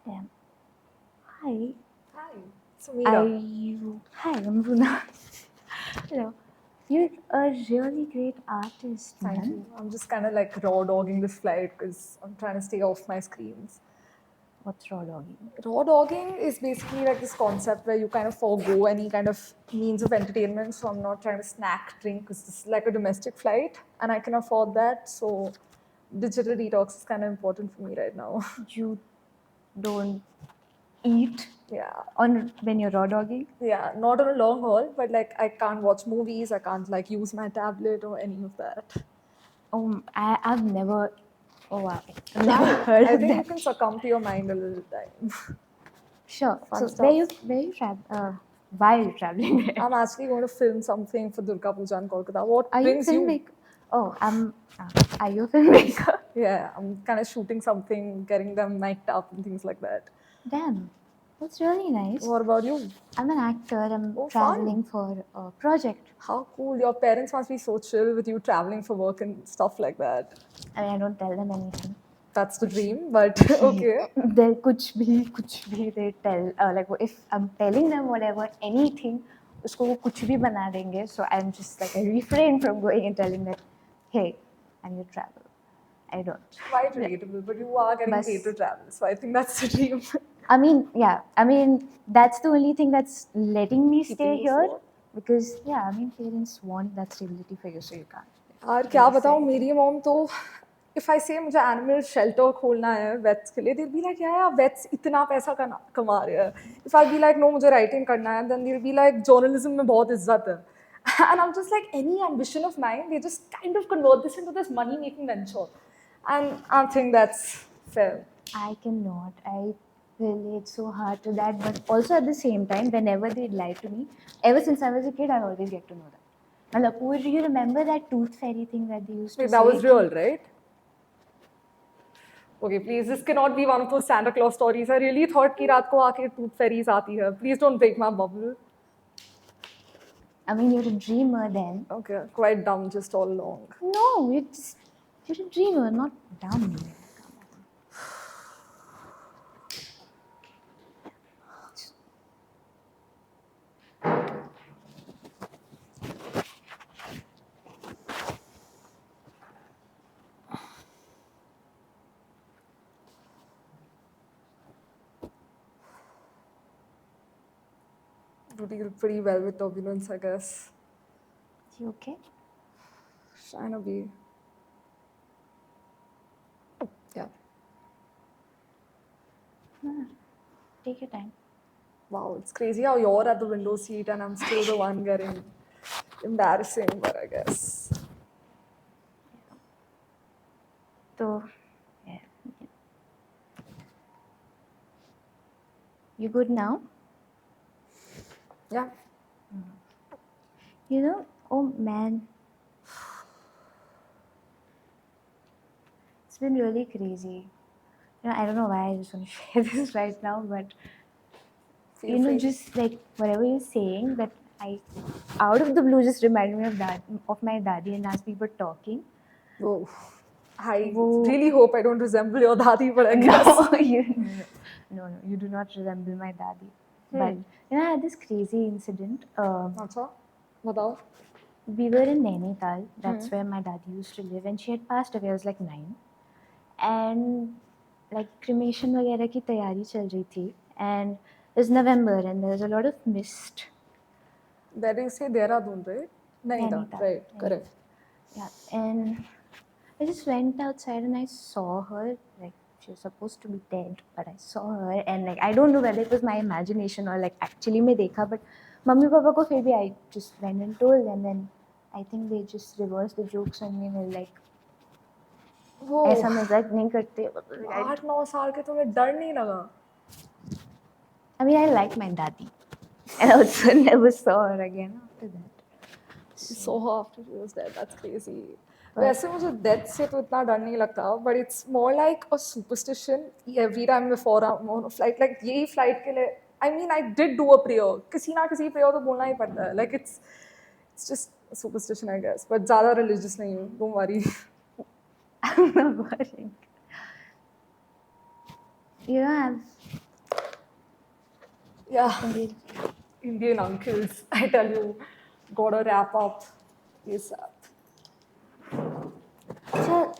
Damn. Hi. Hi, Samira. Hi, I'm Runa. Hello. You're a really great artist, Thank man. you. I'm just kind of like raw dogging this flight because I'm trying to stay off my screens. What's raw dogging? Raw dogging is basically like this concept where you kind of forego any kind of means of entertainment. So I'm not trying to snack, drink because this is like a domestic flight and I can afford that. So digital detox is kind of important for me right now. You don't eat Yeah. on when you're raw dogging? Yeah, not on a long haul, but like I can't watch movies, I can't like use my tablet or any of that. I've never. Oh, wow. I've Try never it. heard I of think you that. can succumb to your mind a little time. Sure. Fun So stuff. where you travel? Why are you traveling there? I'm actually going to film something for Durga Puja in Kolkata. What Are you a brings you? filmmaker? Oh, are you a filmmaker? Yeah, I'm kind of shooting something, getting them mic'd up and things like that. Damn. That's really nice. What about you? I'm an actor. I'm Oh, traveling fun. for a project. How cool. Your parents must be so chill with you traveling for work and stuff like that. I mean, I don't tell them anything. That's the dream, but okay. There कुछ भी they tell like if I'm telling them whatever anything उसको वो कुछ भी बना देंगे, so I'm just like I refrain from going and telling that hey I need to travel. I don't. Quite relatable, but you are getting paid Bus. to travel, so I think that's the dream. I mean, yeah. I mean, that's the only thing that's letting me Keeping stay you here afloat. because yeah, I mean, parents want that stability for you, so you can't. यार क्या Really say बताऊँ anything. मेरी mom तो if I say मुझे animal shelter खोलना है weights के लिए they'll be like yeah weights इतना पैसा कमा रहे हैं. If I'll be like no मुझे राइटिंग करना है then they'll be like journalism में बहुत इज्जत है. And I'm just like any ambition of mine they just kind of convert this into this money making venture. And I think that's fair. I cannot. I relate so hard to that, but also at the same time, whenever they lie to me, ever since I was a kid, I always get to know that. Matlab, do you remember that tooth fairy thing that they used to Wait, say? that was real, right? Okay, please, this cannot be one of those Santa Claus stories. I really thought कि रात को आके tooth fairies आती है. Please don't break my bubble. I mean, you're a dreamer then. Okay, quite dumb just all along. No, you're a dreamer, not dumb. You deal pretty well with turbulence, I guess. You okay? Trying to be. Yeah. Take your time. Wow, it's crazy how you're at the window seat and I'm still the one getting embarrassing, but I guess. So, yeah. You good now? Yeah. You know, oh man, it's been really crazy. You know, I don't know why I just want to share this right now, but Feel free. just like whatever you're saying, that I, out of the blue, just reminded me of that of my daddy, and as we were talking, Whoa. I Wo- really hope I don't resemble your dadi, but I guess. no, you do not resemble my daddy. But you know, I had this crazy incident. अच्छा बताओ. We were in Nainital. That's where my daddy used to live, and she had passed away. I was like 9, and like cremation वगैरह की तैयारी चल रही थी, and it was November, and there was a lot of mist. That is say Dehradun, right? Nainital, Nainital. right? Correct. Yeah, and I just went outside and I saw her. Like she was supposed to be dead, but I saw her, and like I don't know whether it was my imagination or like actually मैं देखा, but mummy papa को फिर भी I just went and told them, and I think they just reversed the jokes on me and were like वो ऐसा मजाक नहीं करते. 8-9 साल के तुम्हें डर नहीं लगा? I mean, I like my daddy, and I also never saw her again after that. Saw her after she was dead. That's crazy. वैसे मुझे डेथ से तो इतना डर नहीं लगता, but it's more like a superstition. Every time before I'm on a flight, like यही flight के लिए, I mean, I did do a prayer. किसी ना किसी prayer तो बोलना ही पड़ता है. Like it's just a superstition, I guess. But ज़्यादा religious नहीं हूँ. Don't worry. I'm not worrying. You know, Yeah. Indian. Indian uncles, I tell you, gotta wrap up ASAP. So,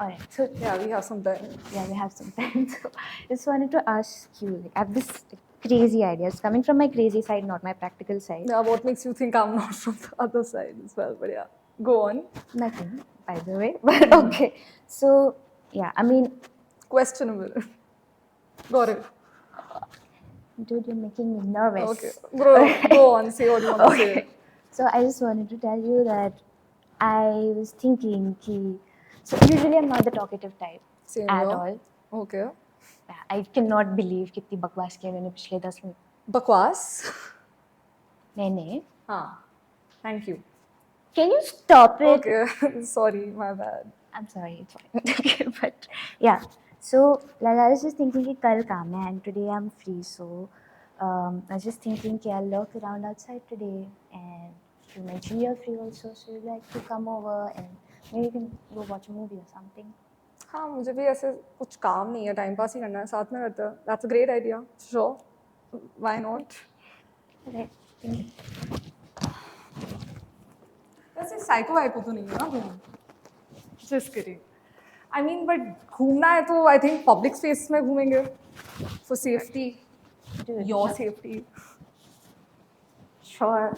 alright. So Yeah, we have some time. yeah, we have some time. So just wanted to ask you, like, I have this crazy idea. It's coming from my crazy side, not my practical side. Yeah, what makes you think I'm not from the other side as well? But yeah, go on. Nothing, by the way. But okay. So yeah, I mean, Questionable. Got it. dude, you're making me nervous. Okay. Go on, say what you want to say. Okay. So I just wanted to tell you that I was thinking so usually I'm not the talkative type Same at here. all. Okay. Yeah, I cannot believe कितनी बकवास किया मैंने पिछले 10 minute Bakwas. मैंने. Ah, thank you. Can you stop it? Okay, sorry, my bad. I'm sorry, it's fine. Okay, but yeah. So like I was just thinking कि कल काम है and today I'm free, so I was just thinking कि I'll lurk around outside today, and you mentioned you're free also, so you'd like to come over and maybe we can go watch a movie or something. हाँ मुझे भी ऐसे कुछ काम नहीं है time pass ही करना है साथ में करते हैं that's a great idea sure why not Alright, thank you. वैसे साइको वाइको तो नहीं है ना तुम just kidding I mean but घूमना है तो आई थिंक पब्लिक स्पेस में घूमेंगे for safety Dude, your safety sure.